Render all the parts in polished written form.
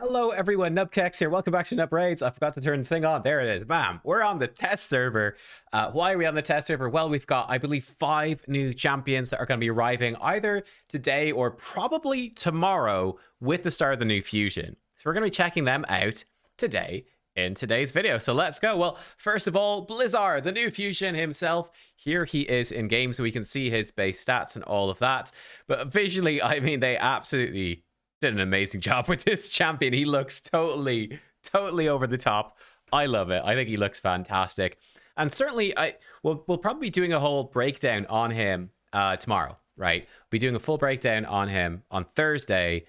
Hello everyone, nubkeks here. Welcome back to Nub Raids. I forgot to turn the thing on. There it is. Bam. We're on the test server. Why are we on the test server? Well, we've got, I believe, 5 new champions that are going to be arriving either today or probably tomorrow with the start of the new fusion. So we're going to be checking them out today in today's video. So let's go. Well, first of all, Blizzard, the new fusion himself. Here he is in game, so we can see his base stats and all of that. But visually, I mean, they absolutely did an amazing job with this champion. He looks totally over the top. I love it. I think he looks fantastic. And certainly, we'll probably be doing a whole breakdown on him tomorrow, right? We'll be doing a full breakdown on him on Thursday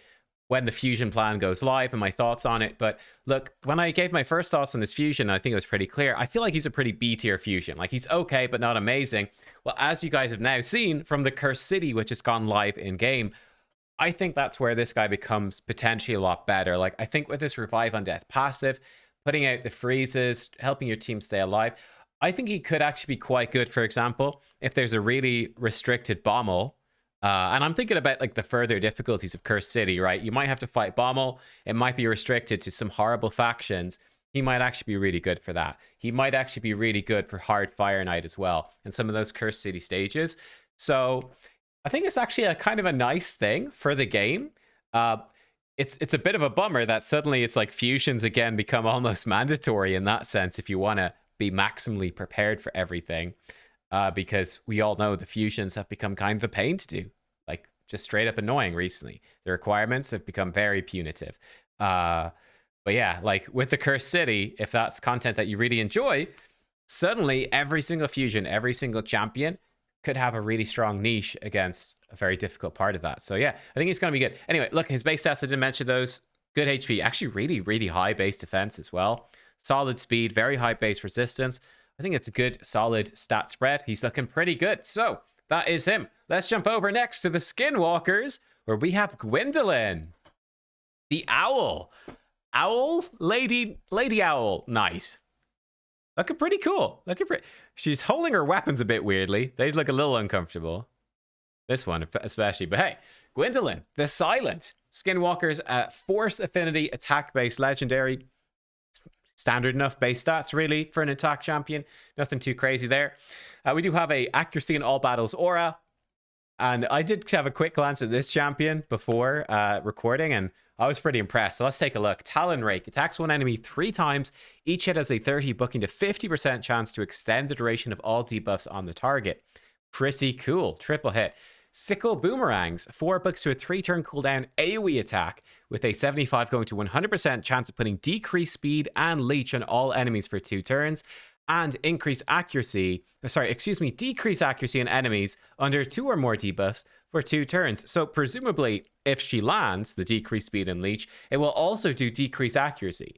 when the fusion plan goes live and my thoughts on it. But look, when I gave my first thoughts on this fusion, I think it was pretty clear. I feel like he's a pretty B tier fusion. Like, he's okay, but not amazing. Well, as you guys have now seen from the Cursed City, which has gone live in game, I think that's where this guy becomes potentially a lot better. Like, I think with this Revive Undeath passive, putting out the freezes, helping your team stay alive, I think he could actually be quite good, for example, if there's a really restricted Bommel. And I'm thinking about, like, the further difficulties of Cursed City, right? You might have to fight Bommel. It might be restricted to some horrible factions. He might actually be really good for that. He might actually be really good for Hard Fire Knight as well, and some of those Cursed City stages. So I think it's actually a kind of a nice thing for the game. It's a bit of a bummer that suddenly it's like fusions again become almost mandatory in that sense if you want to be maximally prepared for everything. Because we all know the fusions have become kind of a pain to do. Like, just straight up annoying recently. The requirements have become very punitive. But yeah, like with the Cursed City, if that's content that you really enjoy, suddenly every single fusion, every single champion could have a really strong niche against a very difficult part of that. So yeah, I think he's going to be good. Anyway, look, his base stats, I didn't mention those. Good HP, actually really high base defense as well. Solid speed, very high base resistance. I think it's a good, solid stat spread. He's looking pretty good. So that is him. Let's jump over next to the Skinwalkers, where we have Gwindel, the owl. Lady Owl Knight. Looking pretty cool. She's holding her weapons a bit weirdly. They look a little uncomfortable. This one especially. But hey, Gwindel, the Silent. Skinwalker's Force Affinity attack-based legendary. Standard enough base stats, really, for an attack champion. Nothing too crazy there. We do have a accuracy in all battles aura. And I did have a quick glance at this champion before recording, and I was pretty impressed. So let's take a look. Talon Rake attacks one enemy 3 times. Each hit has a 30 booking to 50% chance to extend the duration of all debuffs on the target. Pretty cool. Triple hit. Sickle Boomerangs, 4 books to a 3-turn cooldown AoE attack with a 75 going to 100% chance of putting decreased speed and leech on all enemies for 2 turns, and decrease accuracy in enemies under 2 or more debuffs for 2 turns. So presumably, if she lands the decreased speed and leech, it will also do decreased accuracy.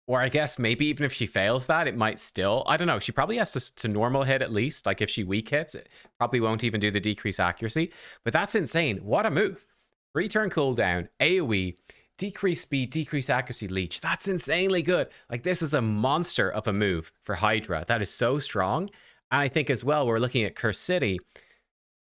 Or I guess maybe even if she fails that, it might still, I don't know. She probably has to normal hit at least. Like, if she weak hits, it probably won't even do the decreased accuracy. But that's insane. What a move. 3-turn cooldown, AoE, decreased speed, decreased accuracy, leech. That's insanely good. Like, this is a monster of a move for Hydra. That is so strong. And I think as well, we're looking at Cursed City.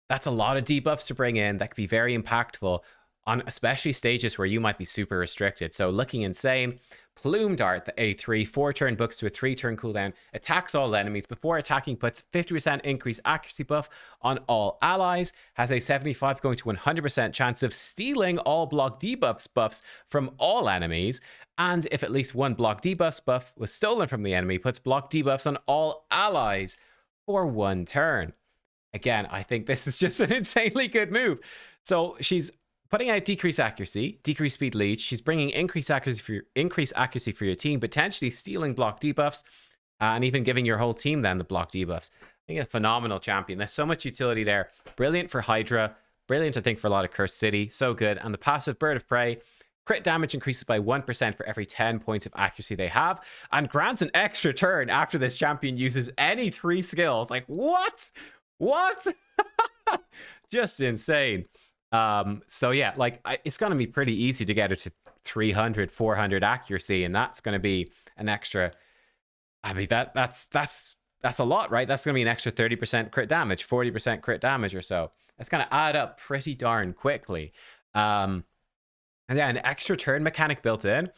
That's a lot of debuffs to bring in. That could be very impactful on especially stages where you might be super restricted. So looking insane. Plume Dart, the A3, 4-turn books to a 3-turn cooldown, attacks all enemies. Before attacking, puts 50% increased accuracy buff on all allies, has a 75 going to 100% chance of stealing all block debuffs buffs from all enemies, and if at least one block debuffs buff was stolen from the enemy, puts block debuffs on all allies for 1 turn. Again, I think this is just an insanely good move. So she's putting out decreased accuracy, decreased speed leech. She's bringing increased accuracy for your team, potentially stealing block debuffs, and even giving your whole team then the block debuffs. I think a phenomenal champion. There's so much utility there. Brilliant for Hydra. Brilliant, I think, for a lot of Cursed City. So good. And the passive Bird of Prey. Crit damage increases by 1% for every 10 points of accuracy they have, and grants an extra turn after this champion uses any 3 skills. Like, what? Just insane. So yeah, like, it's going to be pretty easy to get her to 300, 400 accuracy, and that's going to be an extra. I mean, that's a lot, right? That's going to be an extra 30% crit damage, 40% crit damage or so. That's going to add up pretty darn quickly. And yeah, an extra turn mechanic built in.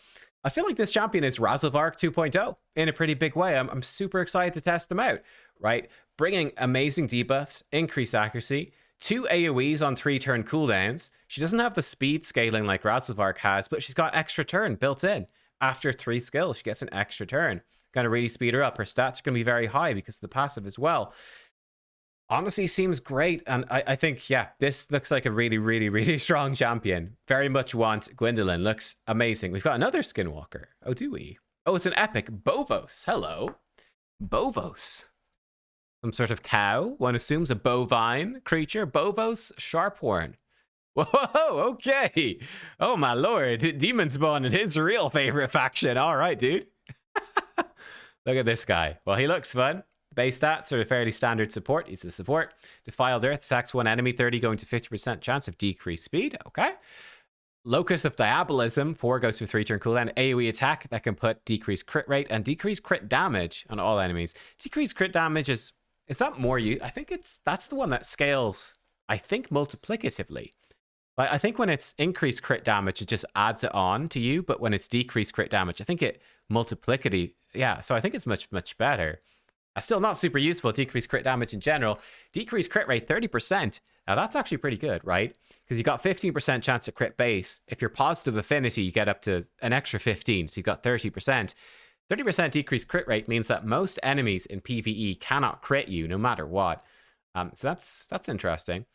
I feel like this champion is Razelvark 2.0 in a pretty big way. I'm super excited to test them out, right? Bringing amazing debuffs, increased accuracy, 2 AoEs on 3-turn cooldowns. She doesn't have the speed scaling like Razelvark has, but she's got extra turn built in. After 3 skills, she gets an extra turn. Gonna really speed her up. Her stats are gonna be very high because of the passive as well. Honestly, seems great. And I think, yeah, this looks like a really, really, really strong champion. Very much want Gwindolyn. Looks amazing. We've got another Skinwalker. Oh, do we? Oh, it's an epic. Bovos. Hello. Bovos. Some sort of cow. One assumes a bovine creature. Bovos Sharphorn. Whoa, okay. Oh, my lord. Demon Spawn and his real favorite faction. All right, dude. Look at this guy. Well, he looks fun. Base stats are a fairly standard support. He's a support. Defiled Earth attacks one enemy, 30 going to 50% chance of decreased speed. Okay. Locus of Diabolism, 4 goes to 3-turn cooldown. AoE attack that can put decreased crit rate and decreased crit damage on all enemies. Decreased crit damage is that more you? I think that's the one that scales, I think, multiplicatively. Like, I think when it's increased crit damage, it just adds it on to you. But when it's decreased crit damage, I think it multiplicative. Yeah, so I think it's much, much better. Still not super useful. Decreased crit damage in general. Decreased crit rate, 30%. Now, that's actually pretty good, right? Because you got 15% chance to crit base. If you're positive affinity, you get up to an extra 15. So you got 30%. 30% decreased crit rate means that most enemies in PvE cannot crit you no matter what. So that's interesting.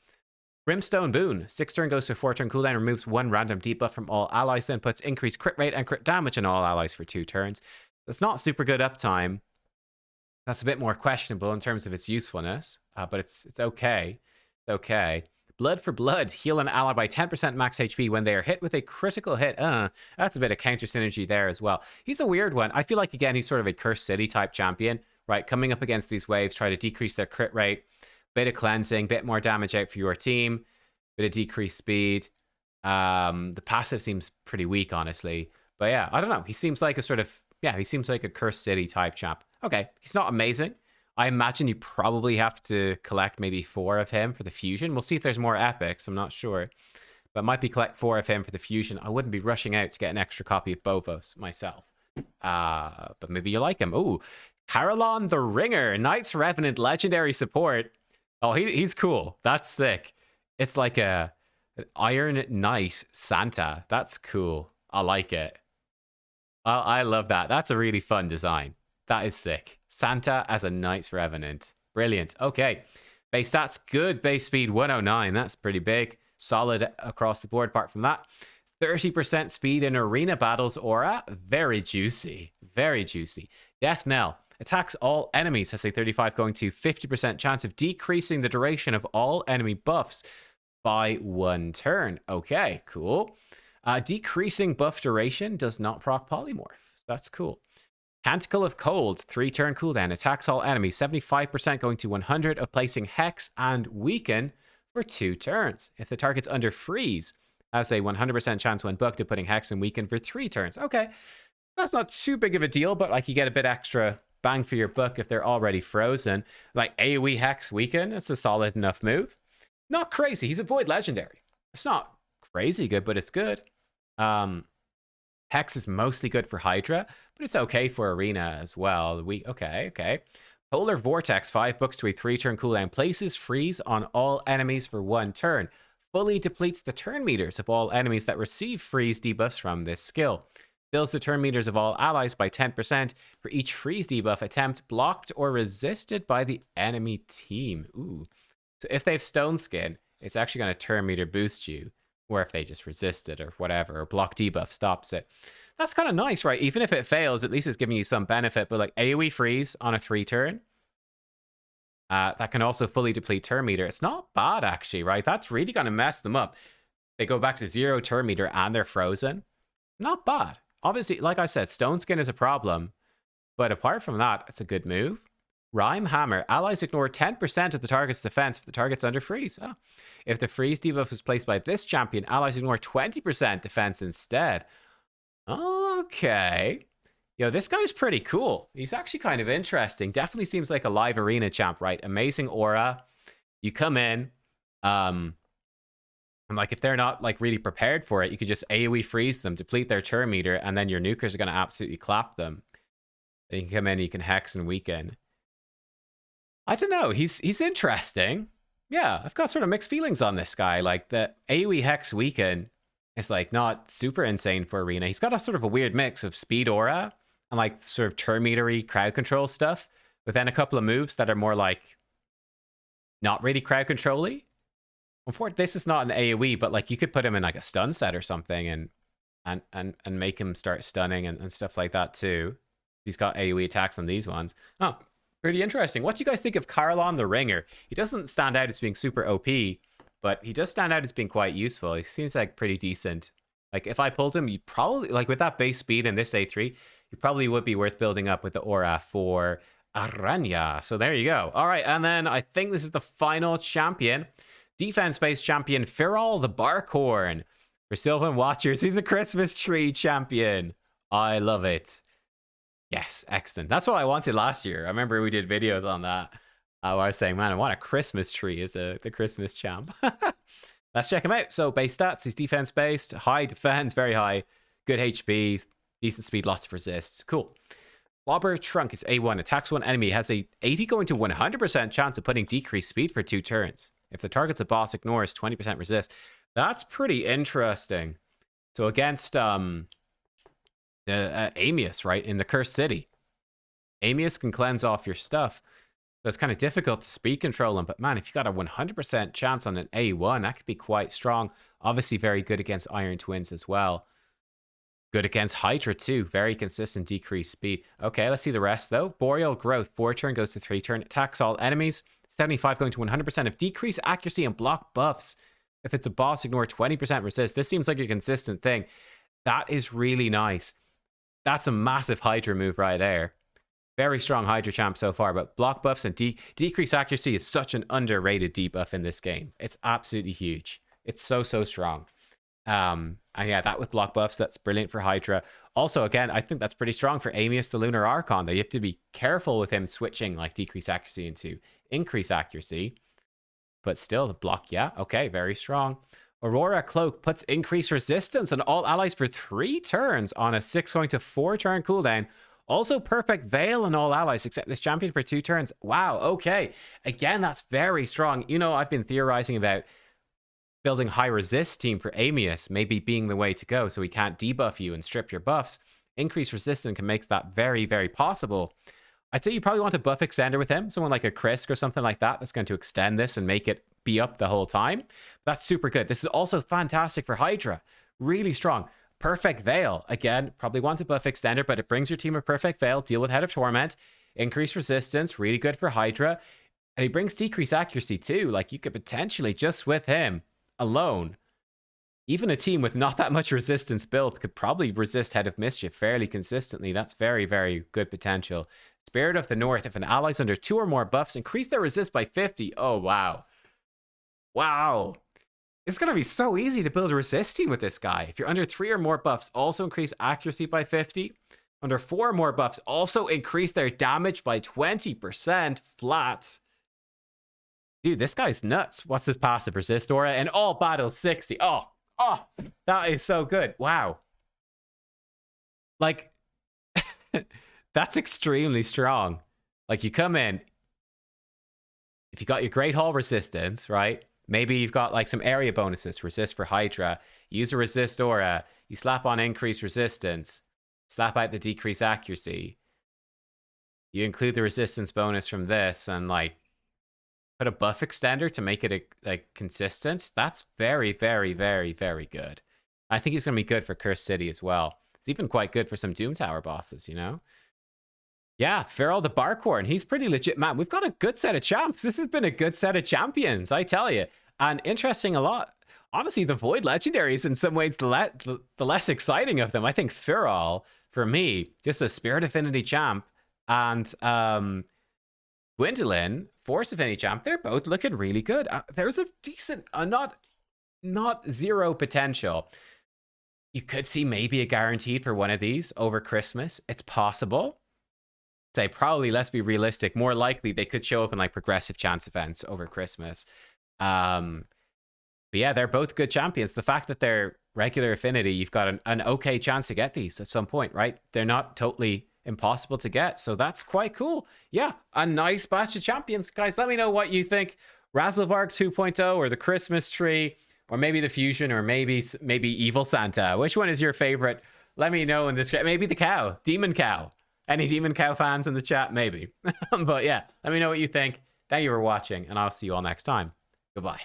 Brimstone Boon. 6-turn goes to 4-turn cooldown. Removes 1 random debuff from all allies. Then puts increased crit rate and crit damage on all allies for 2 turns. That's not super good uptime. That's a bit more questionable in terms of its usefulness, but it's okay. It's okay. Blood for Blood. Heal an ally by 10% max HP when they are hit with a critical hit. That's a bit of counter synergy there as well. He's a weird one. I feel like, again, he's sort of a Cursed City type champion, right? Coming up against these waves, try to decrease their crit rate. Bit of cleansing, bit more damage out for your team. Bit of decreased speed. The passive seems pretty weak, honestly. But yeah, I don't know. He seems like a sort of... Yeah, he seems like a Cursed City type champ. Okay, he's not amazing. I imagine you probably have to collect maybe 4 of him for the fusion. We'll see if there's more epics. I'm not sure. But might be collect 4 of him for the fusion. I wouldn't be rushing out to get an extra copy of Bovos myself. But maybe you like him. Ooh, Carolon the Ringer. Knights Revenant legendary support. Oh, he's cool. That's sick. It's like an Iron Knight Santa. That's cool. I like it. I love that. That's a really fun design. That is sick. Santa as a Knights Revenant. Brilliant. Okay. Base stats, good. Base speed, 109. That's pretty big. Solid across the board apart from that. 30% speed in arena battles aura. Very juicy. Very juicy. Death Knell. Attacks all enemies. Has a 35 going to 50% chance of decreasing the duration of all enemy buffs by 1 turn. Okay, cool. Decreasing buff duration does not proc polymorph. So that's cool. Canticle of Cold, 3-turn cooldown. Attacks all enemies. 75% going to 100 of placing Hex and Weaken for 2 turns. If the target's under freeze, has a 100% chance when booked of putting Hex and Weaken for 3 turns. Okay, that's not too big of a deal, but like you get a bit extra bang for your buck if they're already frozen. Like AoE Hex Weaken, it's a solid enough move. Not crazy. He's a Void Legendary. It's not crazy good, but it's good. Hex is mostly good for Hydra, but it's okay for Arena as well. Okay. Polar Vortex, 5 books to a 3-turn cooldown. Places freeze on all enemies for 1 turn. Fully depletes the turn meters of all enemies that receive freeze debuffs from this skill. Fills the turn meters of all allies by 10% for each freeze debuff attempt blocked or resisted by the enemy team. Ooh. So if they have Stone Skin, it's actually going to turn meter boost you. Or if they just resist it or whatever, or block debuff stops it. That's kind of nice, right? Even if it fails, at least it's giving you some benefit. But like AoE freeze on a 3-turn, that can also fully deplete turn meter. It's not bad, actually, right? That's really going to mess them up. They go back to 0 turn meter and they're frozen. Not bad. Obviously, like I said, Stone Skin is a problem. But apart from that, it's a good move. Rhyme Hammer. Allies ignore 10% of the target's defense if the target's under freeze. Oh. If the freeze debuff is placed by this champion, allies ignore 20% defense instead. Okay. Yo, this guy's pretty cool. He's actually kind of interesting. Definitely seems like a live arena champ, right? Amazing aura. You come in. And like, if they're not like really prepared for it, you could just AoE freeze them, deplete their turn meter, and then your nukers are going to absolutely clap them. Then you can come in, you can hex and weaken. I don't know. He's interesting. Yeah, I've got sort of mixed feelings on this guy. Like, the AoE hex weaken is like not super insane for Arena. He's got a sort of a weird mix of speed aura and like sort of turn metery crowd control stuff, but then a couple of moves that are more like not really crowd control-y. Unfortunately, this is not an AoE, but like you could put him in like a stun set or something and make him start stunning and stuff like that too. He's got AoE attacks on these ones. Oh, pretty interesting. What do you guys think of Carolon the Ringer? He doesn't stand out as being super OP, but he does stand out as being quite useful. He seems like pretty decent. Like, if I pulled him, you'd probably, like, with that base speed in this A3, he probably would be worth building up with the aura for Aranya. So there you go. All right, and then I think this is the final champion. Defense-based champion, Firol the Barcor. For Sylvan Watchers, he's a Christmas tree champion. I love it. Yes, excellent. That's what I wanted last year. I remember we did videos on that. Where I was saying, man, I want a Christmas tree as the Christmas champ. Let's check him out. So base stats, he's defense-based, high defense, very high, good HP, decent speed, lots of resists. Cool. Lobber Trunk is A1, attacks one enemy, has a 80 going to 100% chance of putting decreased speed for 2 turns. If the target's a boss, ignores 20% resist. That's pretty interesting. So against Amius, right, in the Cursed City. Amius can cleanse off your stuff. So it's kind of difficult to speed control him. But man, if you got a 100% chance on an A1, that could be quite strong. Obviously very good against Iron Twins as well. Good against Hydra too. Very consistent decreased speed. Okay, let's see the rest though. Boreal Growth. 4 turn goes to 3 turn. Attacks all enemies. 75 going to 100% of decreased accuracy and block buffs. If it's a boss, ignore 20% resist. This seems like a consistent thing. That is really nice. That's a massive Hydra move right there. Very strong Hydra champ so far, but block buffs and decreased accuracy is such an underrated debuff in this game. It's absolutely huge. It's so strong. And yeah, that with block buffs, that's brilliant for Hydra. Also, again, I think that's pretty strong for Amius the Lunar Archon, though. You have to be careful with him switching like decreased accuracy into increased accuracy. But still, the block, yeah, okay, very strong. Aurora Cloak puts increased resistance on all allies for 3 turns on a 6 going to 4 turn cooldown. Also perfect Veil on all allies except this champion for 2 turns. Wow, okay. Again, that's very strong. You know, I've been theorizing about building high resist team for Amius maybe being the way to go so he can't debuff you and strip your buffs. Increased resistance can make that very possible. I'd say you probably want a buff extender with him, someone like a Krisk or something like that that's going to extend this and make it be up the whole time. That's super good. This is also fantastic for Hydra. Really strong. Perfect Veil. Again, probably want a buff extender, but it brings your team a Perfect Veil, deal with Head of Torment, increase resistance, really good for Hydra. And he brings decreased accuracy too. Like, you could potentially, just with him alone, even a team with not that much resistance built could probably resist Head of Mischief fairly consistently. That's very good potential. Spirit of the North. If an ally's under 2 or more buffs, increase their resist by 50. Oh, wow. Wow. It's going to be so easy to build a resist team with this guy. If you're under 3 or more buffs, also increase accuracy by 50. Under 4 or more buffs, also increase their damage by 20% flat. Dude, this guy's nuts. What's his passive? Resist aura and all battles 60. Oh, that is so good. Wow. Like, that's extremely strong. Like, you come in, if you got your Great Hall resistance, right? Maybe you've got like some area bonuses, resist for Hydra, use a resist aura, you slap on increased resistance, slap out the decreased accuracy, you include the resistance bonus from this, and like put a buff extender to make it like consistent. That's very good. I think he's going to be good for Cursed City as well. It's even quite good for some Doom Tower bosses, you know? Yeah, Firol the Barcor, and he's pretty legit, man. We've got a good set of champs. This has been a good set of champions, I tell you. And interesting a lot. Honestly, the Void Legendary is in some ways the less exciting of them. I think Firol, for me, just a Spirit Affinity champ, and Gwindel, Force Affinity champ, they're both looking really good. There's a decent, not zero potential. You could see maybe a guaranteed for one of these over Christmas. It's possible. Say probably, let's be realistic, more likely they could show up in like progressive chance events over Christmas. But yeah, they're both good champions. The fact that they're regular affinity, you've got an okay chance to get these at some point, right? They're not totally impossible to get. So that's quite cool. Yeah, a nice batch of champions. Guys, let me know what you think. Razzlevark 2.0 or the Christmas tree, or maybe the fusion, or maybe Evil Santa. Which one is your favorite? Let me know in this. Maybe the cow, Demon Cow. Any Demon Cow fans in the chat? Maybe. But yeah, let me know what you think. Thank you for watching, and I'll see you all next time. Goodbye.